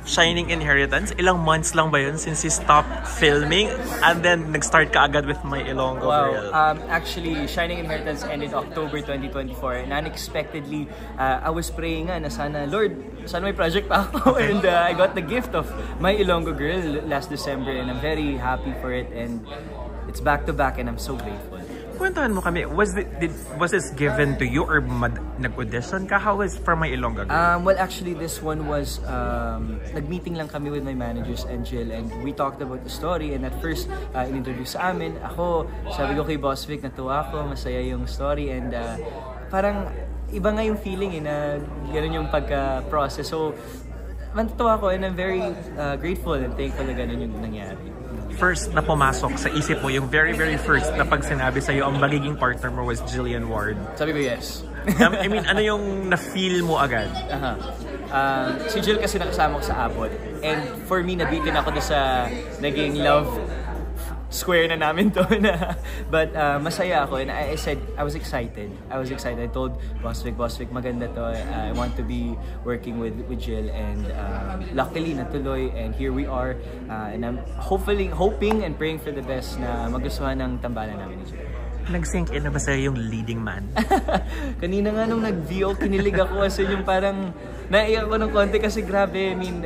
Shining Inheritance. Ilang months lang ba yun since you stopped filming and then nag-start ka agad with My Ilonggo Girl? Actually, Shining Inheritance ended October 2024 and unexpectedly, I was praying na sana, Lord, sana may project pa ako. And I got the gift of My Ilonggo Girl last December and I'm very happy for it and it's back to back and I'm so grateful. Kwentuhan mo kami, was this given to you or nag-audition ka? How was from My Ilonggo Girl? Well, actually, this one was, nag-meeting lang kami with my managers and Jill and we talked about the story and at first, in-introduce sa amin. Ako, sabi ko kay Boss Vic, natuwa ako, masaya yung story and parang iba nga yung feeling na gano'n yung pagka-process. So, natuwa ako and I'm very grateful and thankful na gano'n yung nangyari. First na pumasok sa isip mo, yung very first na pag sinabi sa'yo ang magiging partner mo was Jillian Ward? Sabi ko yes. I mean, ano yung na-feel mo agad? Si Jill kasi nakasama ko sa Abot. And for me, nabitin ako doon sa naging love square na namin to. But masaya ako and I said, I was excited. I told Boss Vic, maganda to. I want to be working with Jill and luckily natuloy and here we are. And I'm hoping and praying for the best na magustuhan ng tambalan namin ni Jill. Nag-sink in na ba sa'yo yung leading man? Kanina nga nung nag-VO, kinilig ako kasi yung parang naiyak ko ng konti kasi grabe. I mean,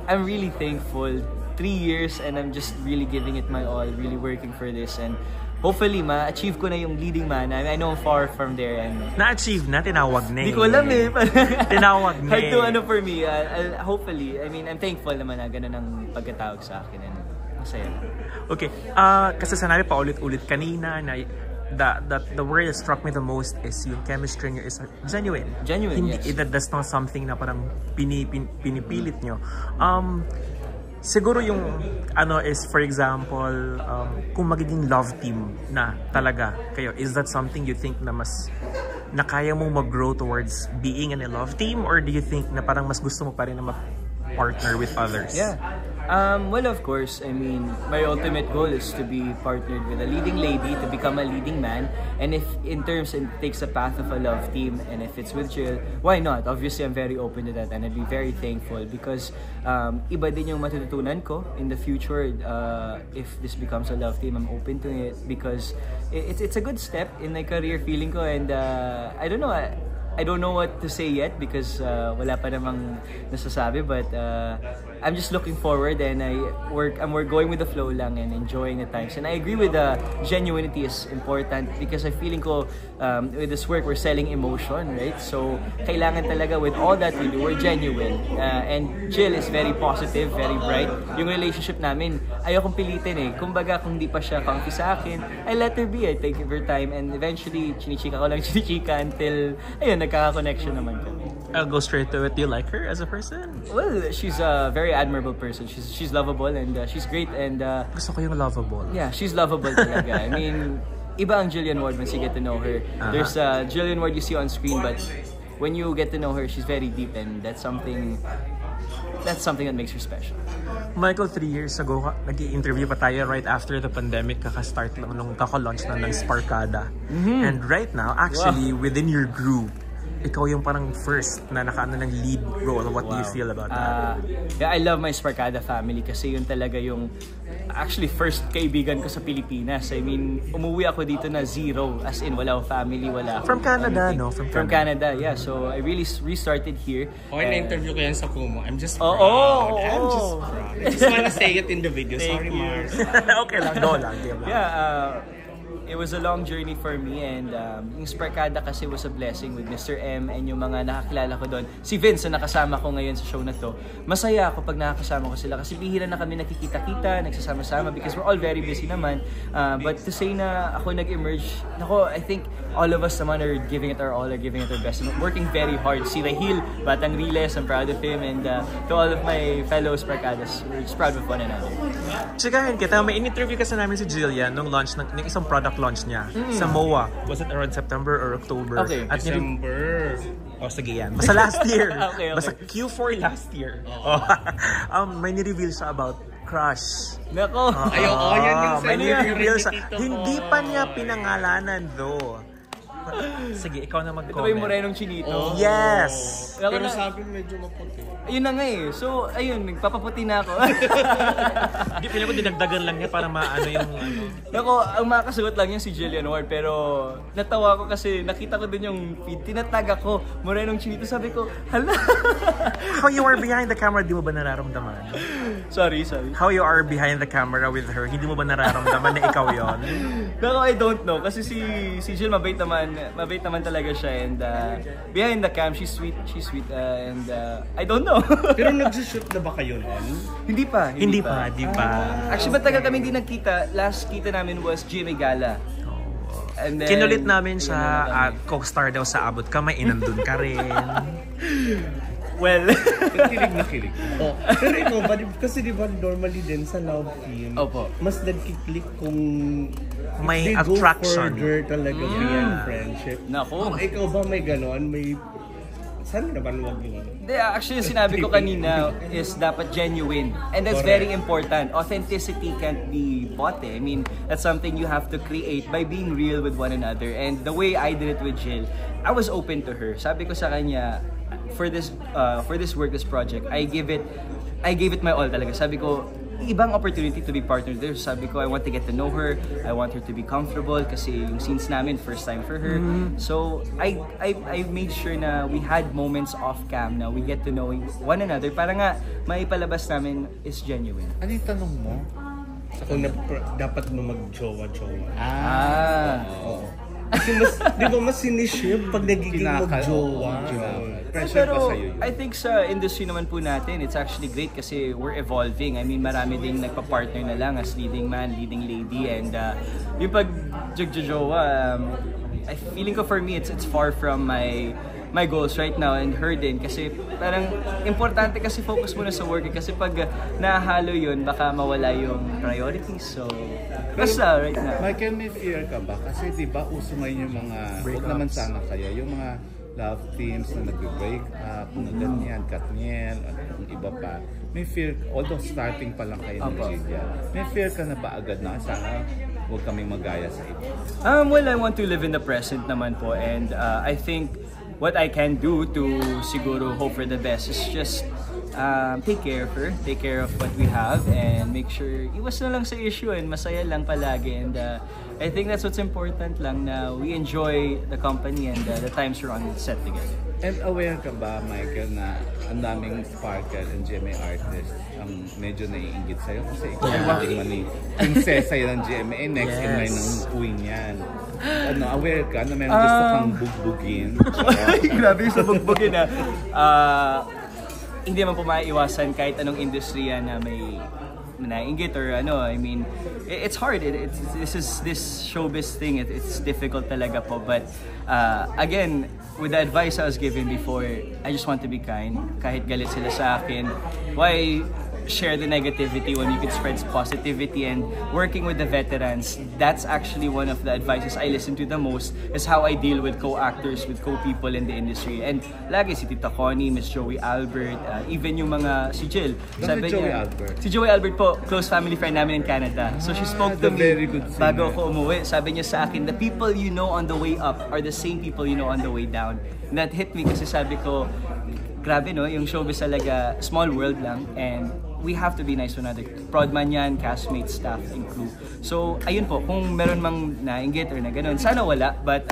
I'm really thankful. 3 years and I'm just really giving it my all, really working for this and hopefully ma-achieve ko na yung leading man. I know I'm far from there and na-achieve na, tinawag na eh. Hindi ko alam eh. Tinawag na eh. Hard to for me. Hopefully, I mean, I'm thankful naman na gano'n ang pagkatawag sa akin and masaya. Okay, kasi sanabi pa ulit-ulit kanina na the word that struck me the most is yung chemistry niyo is genuine. Genuine, yes. That's not something na parang pinipilit nyo. Siguro yung ano is for example kung magiging love team na talaga kayo, is that something you think na mas na kaya mong mag-grow towards being in a love team or do you think na parang mas gusto mo pa rin na mag-partner with others? Yeah. Well, of course, I mean, my ultimate goal is to be partnered with a leading lady, to become a leading man. And if in terms it takes a path of a love team, and if it's with Jill, why not? Obviously, I'm very open to that and I'd be very thankful because iba din yung matututunan ko in the future. If this becomes a love team, I'm open to it because it's a good step in my career feeling ko and I don't know. I don't know what to say yet because wala pa namang nasasabi but I'm just looking forward and we're going with the flow lang and enjoying the times. And I agree with genuinity is important because I feeling ko with this work we're selling emotion, right? So kailangan talaga with all that we do, we're genuine. And Jill is very positive, very bright. Yung relationship namin, ayokong pilitin eh. Kumbaga kung di pa siya comfy sa akin, I let her be. I take her time and eventually chinichika ko lang chinichika until ayun, nagkaka-connection naman kami. I'll go straight to it. Do you like her as a person? Well, she's a very admirable person. She's lovable and she's great and gusto ko yung lovable. Yeah, she's lovable talaga. I mean, iba ang Jillian Ward once you get to know her. There's Jillian Ward you see on screen but when you get to know her, she's very deep and that's something that makes her special. Michael, 3 years ago, nag-i-interview pa tayo right after the pandemic, kaka-start lang nung kaka-launch na ng Sparkada. And right now, actually, within your group, ikaw yung parang first na nakaano ng lead role. What do you feel about that? Yeah, I love my Sparkada family kasi yun talaga yung actually first kaibigan ko sa Pilipinas. I mean, umuwi ako dito na zero, as in wala family, wala. From Canada, anything. No? From Canada, yeah. So I really restarted here. Na-interview ko yan sa Kumu. I'm just proud. I'm just proud. I just wanna say it in the video. Sorry, Mars. Okay lang, go lang. Yeah, it was a long journey for me and yung Sparkada kasi was a blessing with Mr. M and yung mga nakakilala ko doon. Si Vince na nakasama ko ngayon sa show na to. Masaya ako pag nakakasama ko sila kasi bihira na kami nakikita-kita, nagsasama-sama because we're all very busy naman. But to say na ako nag-emerge, I think all of us naman are giving it our all, are giving it our best. And working very hard. Si Rahil, Batang Riles, I'm proud of him and to all of my fellow Sparkadas, we're just proud of one another. Chikahin kita, may in-interview kasi namin si Jillian nung launch ng isang product launch niya sa MOA. Was it around September or October? Okay. At December. Sige yan. Basta last year. Okay. Basta Q4 last year. May ni-reveal siya about crush. Nako. Yan yung may ni-reveal siya. Hindi pa niya pinangalanan though. Sige, ikaw na Ito ba yung mag-comment. morenong chinito? Yes! Ako Pero na- sabi medyo maputi. Ayun na nga eh. So, ayun, nagpapaputi na ako. Hindi, pila ko dinagdagan lang niya para maano yung ano. Nako, ang makakasagot lang yan si Jillian Ward, pero natawa ko kasi nakita ko din yung feed. Tinatag ako, morenong chinito. Sabi ko, hala. How you are behind the camera, di mo ba nararamdaman? sorry. How you are behind the camera with her, hindi mo ba nararamdaman na ikaw yon? Nako, I don't know. Kasi si Jill, mabait naman talaga siya. And behind the cam, she's sweet. And I don't know. Pero nag-shoot na ba kayo nun? Hindi pa. Hindi pa, di ba? Actually, matagal kami hindi nagkita. Last kita namin was GMA Gala. And then, Kinulit namin siya, co-star daw sa Abot Kamay, inandun ka rin. Well, Kilig na kilig. Oh, pero ikaw ba, kasi di ba normally din sa love team, Opo. mas nagkiklik kung May they attraction. go further talaga beyond friendship. Nako. Ikaw ba may ganon? May... Saan naman wag yun? Actually, yung sinabi ko kanina is dapat genuine. And that's very important. Authenticity can't be bought eh. I mean, that's something you have to create by being real with one another. And the way I did it with Jill, I was open to her. Sabi ko sa kanya, for this work, this project, I gave it my all talaga. Sabi ko, ibang opportunity to be partnered there. Sabi ko, I want to get to know her. I want her to be comfortable kasi yung scenes namin, first time for her. So, I made sure na we had moments off cam na we get to know one another para nga maipalabas namin is genuine. Ano yung tanong mo? Kung dapat mo mag-jowa-jowa. Oo. Kasi mas, di ba mas siniship pag nagiging mag-jowa? Pressure Pero pa sa'yo yun. I think sa industry naman po natin, it's actually great kasi we're evolving. I mean, marami ding nagpa-partner na lang as leading man, leading lady. And yung pag jog-jowa, feeling ko for me, it's far from my goals right now and her din. Kasi parang importante kasi focus muna sa work. Kasi pag nahalo yun, baka mawala yung priorities. So, basta right now. Michael, may fear ka ba? Kasi di ba uso ngayon yung mga, huwag naman sana kayo, yung mga love teams na nag-break up, na ganyan, Katniel, at yung iba pa. May fear, although starting pa lang kayo ng Jillian, may fear ka na ba agad na sana huwag kaming magaya sa iba? Well, I want to live in the present naman po. And I think what I can do to siguro hope for the best is just take care of her, take care of what we have, and make sure iwas na lang sa issue and masaya lang palagi. And I think that's what's important lang na we enjoy the company and the times we're on set together. And aware ka ba, Michael, na ang daming Sparkle and GMA artists ang medyo naiinggit sa'yo? Kasi ikaw ang ating mani prinsesa yun ng GMA, next in line ng queen yan. Ano, aware ka na meron gusto kang bugbugin? Grabe yung sa bugbugin na. Hindi naman po maiiwasan kahit anong industriya na may naiinggit or ano. I mean, it's hard. This showbiz thing, it's difficult talaga po. But again, with the advice I was given before, I just want to be kind. Kahit galit sila sa akin, why share the negativity when you could spread positivity? And working with the veterans, that's actually one of the advices I listen to the most, is how I deal with co-actors, with co-people in the industry. And lagi si Tita Connie, Miss Joey Albert, even yung mga si Jill. Bakit Joey Albert? Si Joey Albert po, close family friend namin in Canada. So she spoke to me very good singer. bago ako umuwi. Sabi niya sa akin, the people you know on the way up are the same people you know on the way down. And that hit me kasi sabi ko, grabe no, yung showbiz talaga, small world lang, and we have to be nice to another. Proud man yan, castmates, staff, and crew. So, ayun po, kung meron mang nainggit or na ganun, sana wala. But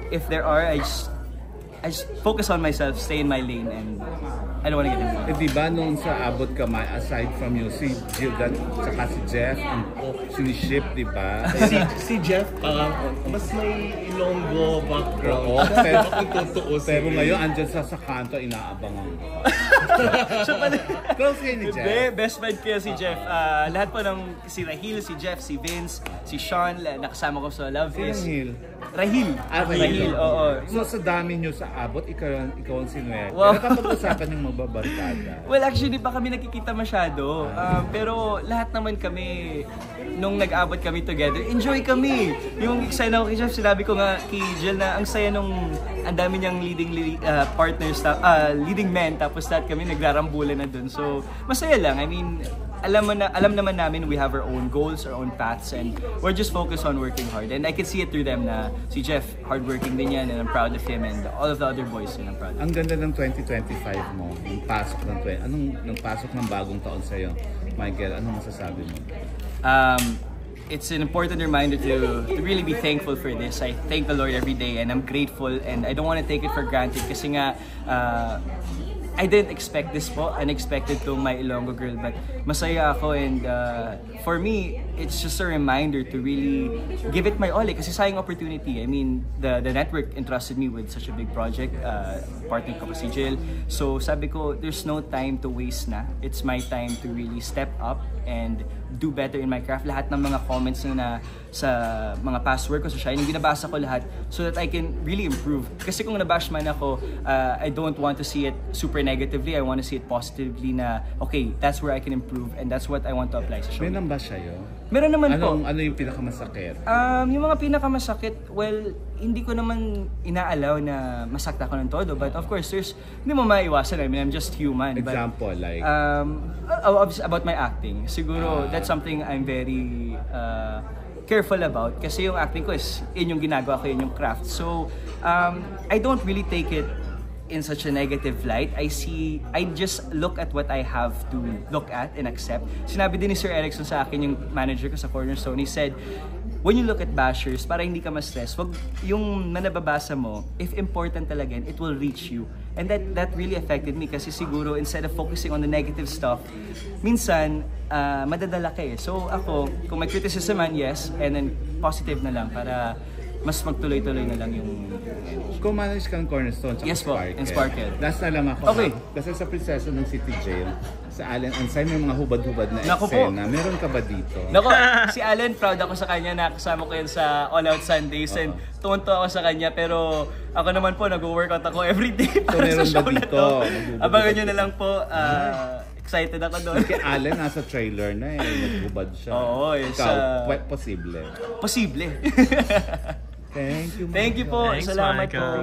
if there are, I just focus on myself, stay in my lane, and I don't wanna get involved. Eh, diba nung sa Abot Kamay, aside from you, si Gildan, saka si Jeff, siniship, diba? Si Jeff, mas may Ilonggo background. Oo, pero ngayon, andyan sa kanto, inaabangan mo. Siya pala. Close kayo ni Jeff. Best friend ko si Jeff. Lahat po ng si Rahil, si Jeff, si Vince, si Sean, nakasama ko sa Love Sinong Is. Hill? Rahil. Rahil. Oo. So sa dami nyo sa Abot, ikaw ang sinuwerte. Wow. Napapag-usapan yung mababarkada. Well, actually, di pa kami nakikita masyado. Pero lahat naman kami, nung nag-abot kami together, enjoy kami. Yung eksena ko kay Jeff, sinabi ko nga kay Jill na ang saya nung ang dami niyang leading partners, leading men, tapos lahat kami naglarambulan na dun. So, masaya lang. I mean, alam naman namin we have our own goals, our own paths, and we're just focused on working hard. And I can see it through them na si Jeff, hardworking din yan, and I'm proud of him, and all of the other boys din, I'm proud of Ang ganda ng 2025 mo, yung pasok ng pasok ng bagong taon sa'yo. Michael, anong masasabi mo? It's an important reminder to really be thankful for this. I thank the Lord every day and I'm grateful, and I don't want to take it for granted kasi nga I didn't expect this po, unexpected to my Ilonggo girl, but masaya ako, and for me, it's just a reminder to really give it my all kasi sayang opportunity. I mean, the network entrusted me with such a big project, partner ko si Jill. So sabi ko, there's no time to waste na. It's my time to really step up and do better in my craft. Lahat ng mga comments na sa mga past work ko sa Shine, binabasa ko lahat so that I can really improve. Kasi kung nabash man ako, I don't want to see it super negatively. I want to see it positively na, okay, that's where I can improve and that's what I want to apply sa show. May nambash sa'yo? Meron naman po. Ano yung pinakamasakit? Yung mga pinakamasakit, well, hindi ko naman inaalaw na masakta ko ng todo. But of course, hindi mo maiwasan. I mean, I'm just human. Example, but, like? About my acting. Siguro, that's something I'm very careful about. Kasi yung acting ko is, yun yung ginagawa ko, yun yung craft. So, I don't really take it in such a negative light. I just look at what I have to look at and accept. Sinabi din ni Sir Erickson sa akin, yung manager ko sa Cornerstone, he said, when you look at bashers, para hindi ka ma-stress, wag yung manababasa mo, if important talaga, it will reach you. And that really affected me kasi siguro instead of focusing on the negative stuff, minsan madadala ka eh. So ako, kung may criticism man, yes, and then positive na lang para mas magtuloy-tuloy na lang yung energy. Kung manage ka ng Cornerstone tsaka Yes po, Sparkle. in Sparkle. Last na lang ako. Okay. Kasi sa Prinsesa ng City Jail, sa Allen Ansay may mga hubad-hubad na Naku po. eksena. Meron ka ba dito? Nako, si Allen, proud ako sa kanya na kasama ko yan sa All Out Sundays and tuwan-tuwa ako sa kanya, pero ako naman po, nag-workout ako everyday para meron sa show ba na dito? to. Abangan nyo na lang po. Excited ako doon. Kay Allen, nasa trailer na eh. Naghubad siya. Oo, yes. Ikaw, posible. Posible. Thank you, Thank you po. Thanks, Salamat po. Michael.